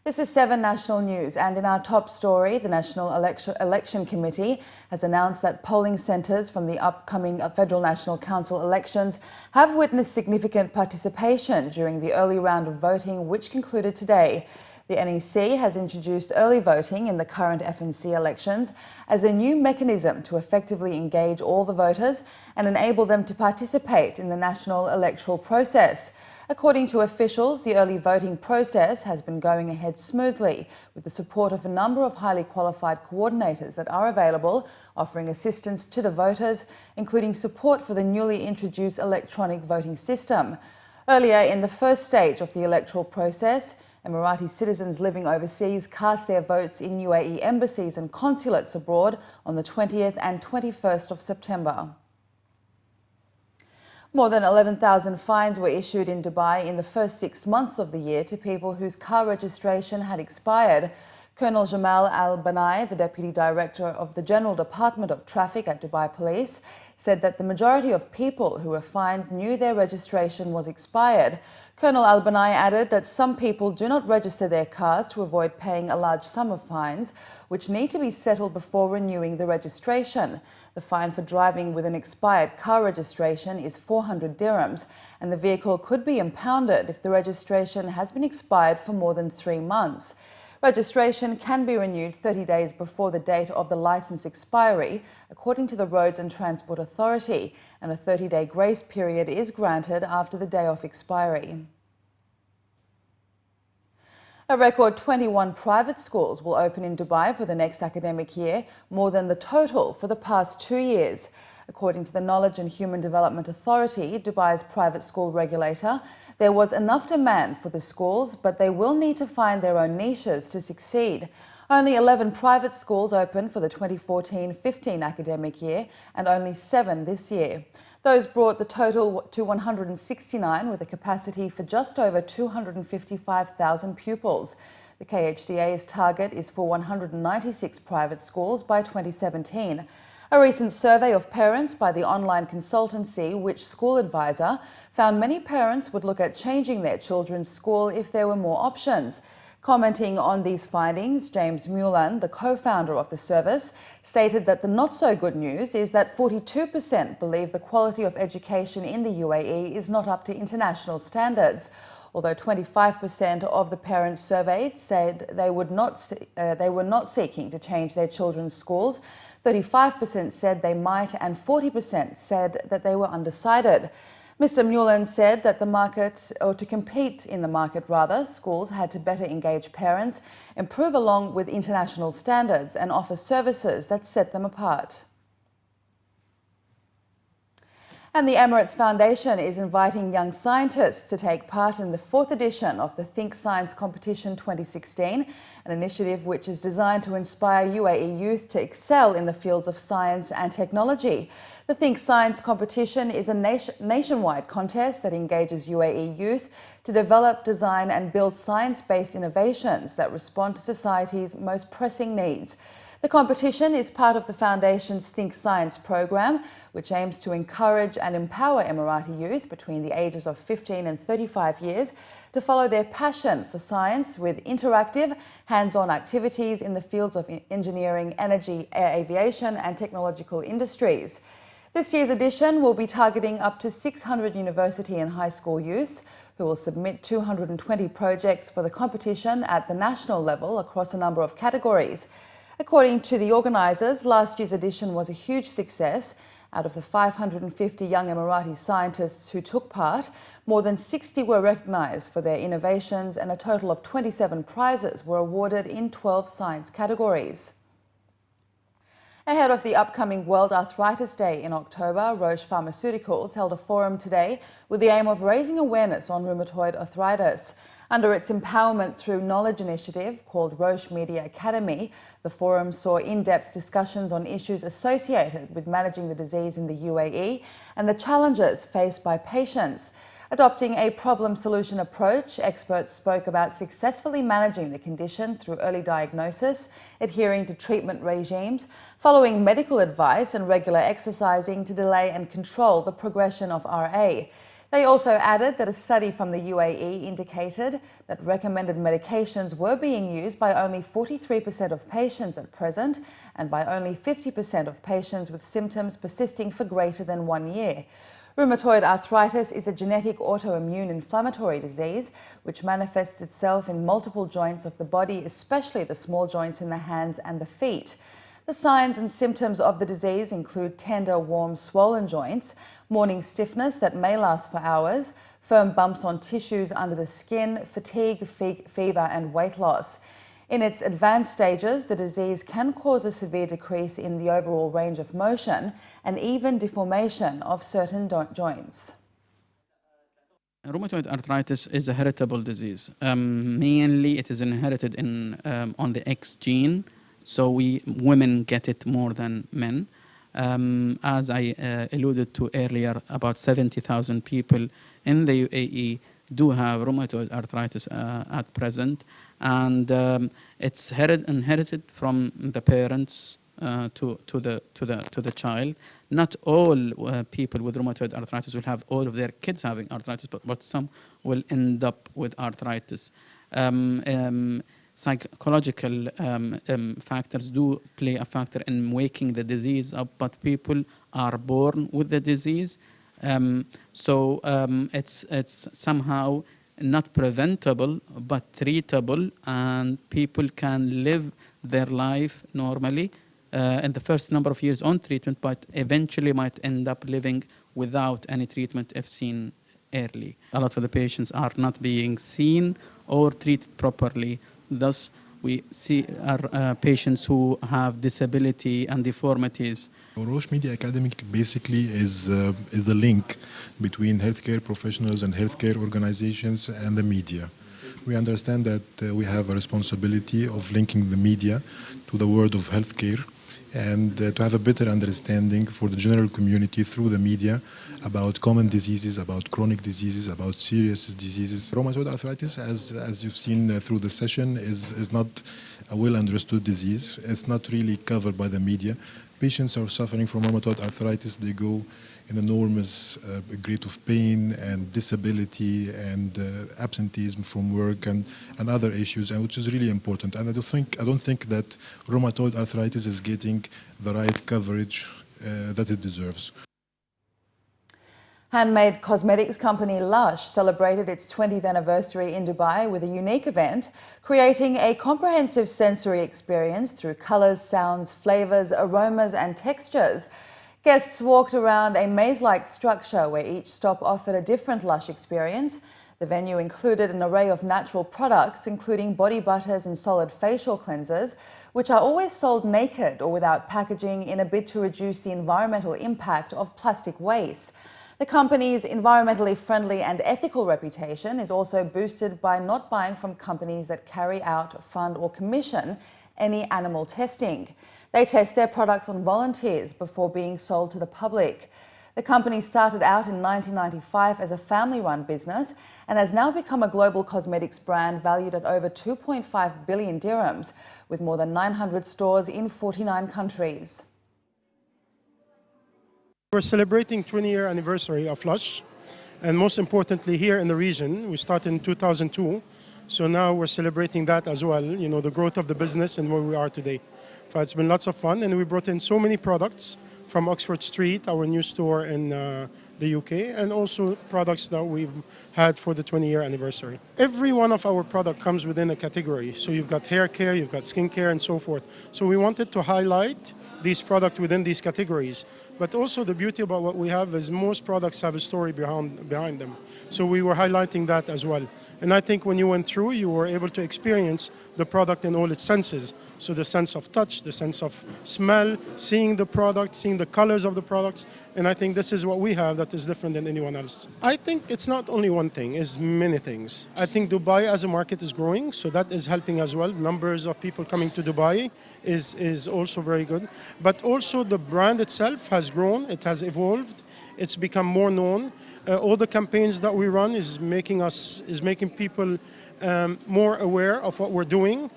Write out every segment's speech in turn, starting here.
This is 7 National News, and in our top story, the National Election Committee has announced that polling centres from the upcoming Federal National Council elections have witnessed significant participation during the early round of voting, which concluded today. The NEC has introduced early voting in the current FNC elections as a new mechanism to effectively engage all the voters and enable them to participate in the national electoral process. According to officials, the early voting process has been going ahead smoothly with the support of a number of highly qualified coordinators that are available, offering assistance to the voters, including support for the newly introduced electronic voting system. Earlier in the first stage of the electoral process, Emirati citizens living overseas cast their votes in UAE embassies and consulates abroad on the 20th and 21st of September. More than 11,000 fines were issued in Dubai in the first 6 months of the year to people whose car registration had expired. Colonel Jamal Al-Banai, the Deputy Director of the General Department of Traffic at Dubai Police, said that the majority of people who were fined knew their registration was expired. Colonel Al-Banai added that some people do not register their cars to avoid paying a large sum of fines, which need to be settled before renewing the registration. The fine for driving with an expired car registration is 400 dirhams, and the vehicle could be impounded if the registration has been expired for more than 3 months. Registration can be renewed 30 days before the date of the licence expiry, according to the Roads and Transport Authority, and a 30-day grace period is granted after the day of expiry. A record 21 private schools will open in Dubai for the next academic year, more than the total for the past 2 years. According to the Knowledge and Human Development Authority, Dubai's private school regulator, there was enough demand for the schools, but they will need to find their own niches to succeed. Only 11 private schools opened for the 2014-15 academic year and only 7 this year. Those brought the total to 169 with a capacity for just over 255,000 pupils. The KHDA's target is for 196 private schools by 2017. A recent survey of parents by the online consultancy Which School Advisor found many parents would look at changing their children's school if there were more options. Commenting on these findings, James Mulan, the co-founder of the service, stated that the not-so-good news is that 42% believe the quality of education in the UAE is not up to international standards. Although 25% of the parents surveyed said they were not seeking to change their children's schools, 35% said they might, and 40% said that they were undecided. Mr. Mulan said that to compete in the market rather, schools had to better engage parents, improve along with international standards, and offer services that set them apart. And the Emirates Foundation is inviting young scientists to take part in the 4th edition of the Think Science Competition 2016, an initiative which is designed to inspire UAE youth to excel in the fields of science and technology. The Think Science Competition is a nationwide contest that engages UAE youth to develop, design and build science-based innovations that respond to society's most pressing needs. The competition is part of the Foundation's Think Science program, which aims to encourage and empower Emirati youth between the ages of 15 and 35 years to follow their passion for science with interactive, hands-on activities in the fields of engineering, energy, aviation and technological industries. This year's edition will be targeting up to 600 university and high school youths who will submit 220 projects for the competition at the national level across a number of categories. According to the organisers, last year's edition was a huge success. Out of the 550 young Emirati scientists who took part, more than 60 were recognised for their innovations and a total of 27 prizes were awarded in 12 science categories. Ahead of the upcoming World Arthritis Day in October, Roche Pharmaceuticals held a forum today with the aim of raising awareness on rheumatoid arthritis. Under its Empowerment Through Knowledge initiative, called Roche Media Academy, the forum saw in-depth discussions on issues associated with managing the disease in the UAE and the challenges faced by patients. Adopting a problem-solution approach, experts spoke about successfully managing the condition through early diagnosis, adhering to treatment regimes, following medical advice and regular exercising to delay and control the progression of RA. They also added that a study from the UAE indicated that recommended medications were being used by only 43% of patients at present and by only 50% of patients with symptoms persisting for greater than 1 year. Rheumatoid arthritis is a genetic autoimmune inflammatory disease which manifests itself in multiple joints of the body, especially the small joints in the hands and the feet. The signs and symptoms of the disease include tender, warm, swollen joints, morning stiffness that may last for hours, firm bumps on tissues under the skin, fatigue, fever and weight loss. In its advanced stages, the disease can cause a severe decrease in the overall range of motion and even deformation of certain joints. Rheumatoid arthritis is a heritable disease. Mainly it is inherited on the X gene. So women get it more than men. As I alluded to earlier, about 70,000 people in the UAE do have rheumatoid arthritis at present, and it's inherited from the parents to the child. Not all people with rheumatoid arthritis will have all of their kids having arthritis, but some will end up with arthritis. Psychological factors do play a factor in waking the disease up, but people are born with the disease. So it's somehow not preventable, but treatable, and people can live their life normally in the first number of years on treatment, but eventually might end up living without any treatment if seen early. A lot of the patients are not being seen or treated properly. Thus, we see our patients who have disability and deformities. Roche Media Academy basically is the link between healthcare professionals and healthcare organizations and the media. We understand that we have a responsibility of linking the media to the world of healthcare and to have a better understanding for the general community through the media about common diseases, about chronic diseases, about serious diseases. Rheumatoid arthritis, as you've seen through the session, is not a well understood disease. It's not really covered by the media. Patients are suffering from rheumatoid arthritis. They go in enormous grade of pain and disability and absenteeism from work and other issues, and which is really important. And I don't think that rheumatoid arthritis is getting the right coverage that it deserves. Handmade cosmetics company LUSH celebrated its 20th anniversary in Dubai with a unique event, creating a comprehensive sensory experience through colours, sounds, flavours, aromas and textures. Guests walked around a maze-like structure where each stop offered a different LUSH experience. The venue included an array of natural products, including body butters and solid facial cleansers, which are always sold naked or without packaging in a bid to reduce the environmental impact of plastic waste. The company's environmentally friendly and ethical reputation is also boosted by not buying from companies that carry out, fund or commission any animal testing. They test their products on volunteers before being sold to the public. The company started out in 1995 as a family-run business and has now become a global cosmetics brand valued at over 2.5 billion dirhams, with more than 900 stores in 49 countries. We're celebrating 20-year anniversary of LUSH, and most importantly here in the region. We started in 2002, so now we're celebrating that as well, you know, the growth of the business and where we are today. So it's been lots of fun, and we brought in so many products from Oxford Street, our new store in the UK, and also products that we've had for the 20-year anniversary. Every one of our products comes within a category. So you've got hair care, you've got skin care, and so forth. So we wanted to highlight these products within these categories. But also the beauty about what we have is most products have a story behind them. So we were highlighting that as well. And I think when you went through, you were able to experience the product in all its senses. So the sense of touch, the sense of smell, seeing the product, seeing the colors of the products. And I think this is what we have that is different than anyone else. I think it's not only one thing, it's many things. I think Dubai as a market is growing, so that is helping as well. Numbers of people coming to Dubai is also very good. But also the brand itself has grown, it has evolved, it's become more known. All the campaigns that we run is making people more aware of what we're doing.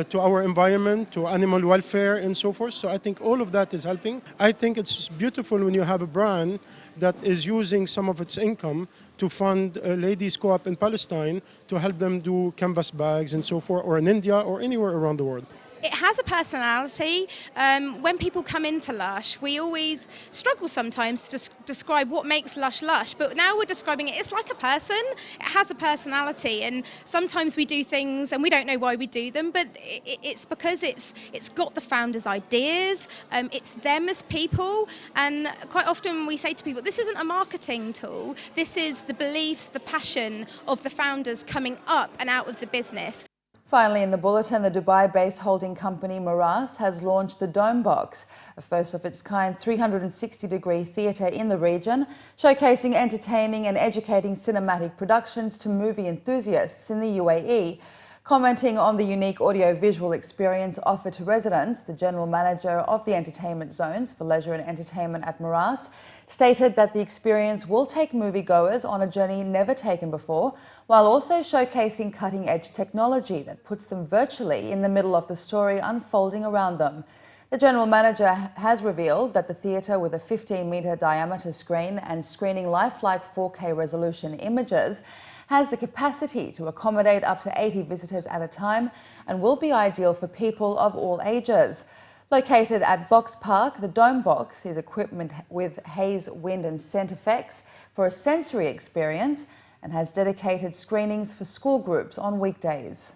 to our environment, to animal welfare and so forth. So I think all of that is helping. I think it's beautiful when you have a brand that is using some of its income to fund a ladies' co-op in Palestine to help them do canvas bags and so forth, or in India or anywhere around the world. It has a personality. When people come into LUSH, we always struggle sometimes to describe what makes LUSH LUSH, but now we're describing it, it's like a person. It has a personality, and sometimes we do things and we don't know why we do them, but it's because it's got the founders' ideas, it's them as people, and quite often we say to people, this isn't a marketing tool, this is the beliefs, the passion of the founders coming up and out of the business. Finally, in the bulletin, the Dubai-based holding company Meraas has launched the Dome Box, a first-of-its-kind 360-degree theatre in the region, showcasing entertaining and educating cinematic productions to movie enthusiasts in the UAE. Commenting on the unique audio-visual experience offered to residents, the General Manager of the Entertainment Zones for Leisure and Entertainment at Meraas stated that the experience will take moviegoers on a journey never taken before, while also showcasing cutting-edge technology that puts them virtually in the middle of the story unfolding around them. The General Manager has revealed that the theatre, with a 15-metre diameter screen and screening lifelike 4K resolution images, has the capacity to accommodate up to 80 visitors at a time and will be ideal for people of all ages. Located at Box Park, the Dome Box is equipped with haze, wind and scent effects for a sensory experience and has dedicated screenings for school groups on weekdays.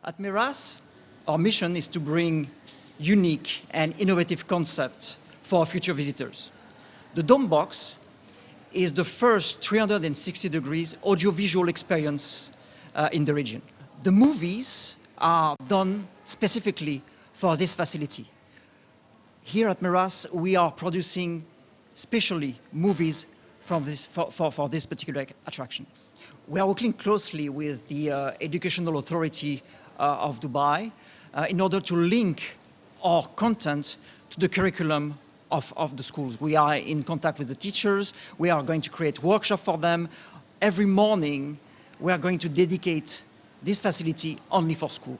At Meraas, our mission is to bring unique and innovative concepts for future visitors. The Dome Box is the first 360 degrees audiovisual experience in the region. The movies are done specifically for this facility. Here at Meraas, we are producing specially movies for this particular attraction. We are working closely with the Educational Authority of Dubai in order to link our content to the curriculum of the schools. We are in contact with the teachers. We are going to create workshops for them. Every morning, we are going to dedicate this facility only for school.